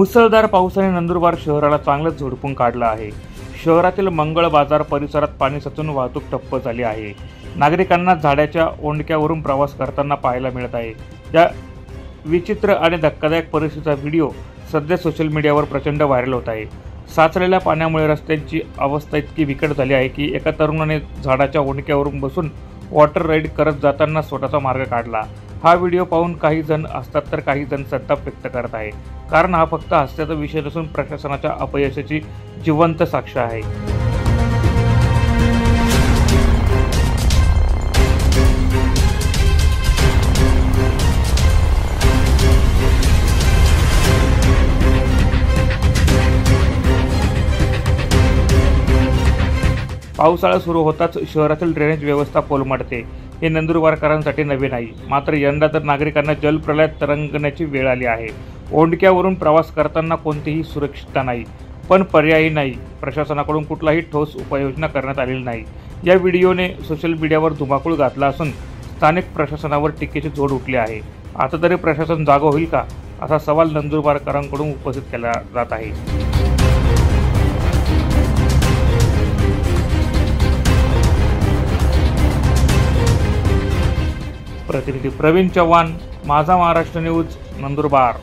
मुसळधार पावसाने नंदुरबार शहराला चांगलंच झोडपून काढलं आहे। शहरातील मंगळ बाजार परिसरात पाणी साचून वाहतूक ठप्प झाली आहे। नागरिकांना झाडाच्या ओंडक्यावरून प्रवास करताना पाहायला मिळत आहे। या विचित्र आणि धक्कादायक परिस्थितीचा व्हिडिओ सध्या सोशल मीडियावर प्रचंड व्हायरल होत आहे। साचलेल्या पाण्यामुळे रस्त्यांची अवस्था इतकी बिकट झाली आहे की एका तरुणाने झाडाच्या ओंडक्यावरून बसून वॉटर राईड करत जाताना स्वतःचा मार्ग काढला। हा व्हिडिओ पाहून काही जण असतात तर काही जण संताप व्यक्त करत आहे, कारण हा फक्त हास्याचा विषय नसून प्रशासनाच्या अपयशाची जिवंत साक्ष आहे। पावसाळा सुरू होताच शहरातील ड्रेनेज व्यवस्था कोलमडते। हे नंदुरबारकरांसाठी नवे नाही, मात्र यंदा तर नागरिकांना जलप्रलयात तरंगण्याची वेळ आली आहे। ओंडक्यावरून प्रवास करताना कोणतीही सुरक्षितता नाही, पण पर्यायही नाही। प्रशासनाकडून कुठलाही ठोस उपाययोजना करण्यात आलेली नाही। या व्हिडिओने सोशल मीडियावर धुमाकूळ घातला असून स्थानिक प्रशासनावर टीकेची झोड उठली आहे। आता तरी प्रशासन जागं होईल का, असा सवाल नंदुरबारकरांकडून उपस्थित केला जात आहे। प्रतिनिधी प्रवीण चव्हाण, माझा महाराष्ट्र न्यूज, नंदुरबार।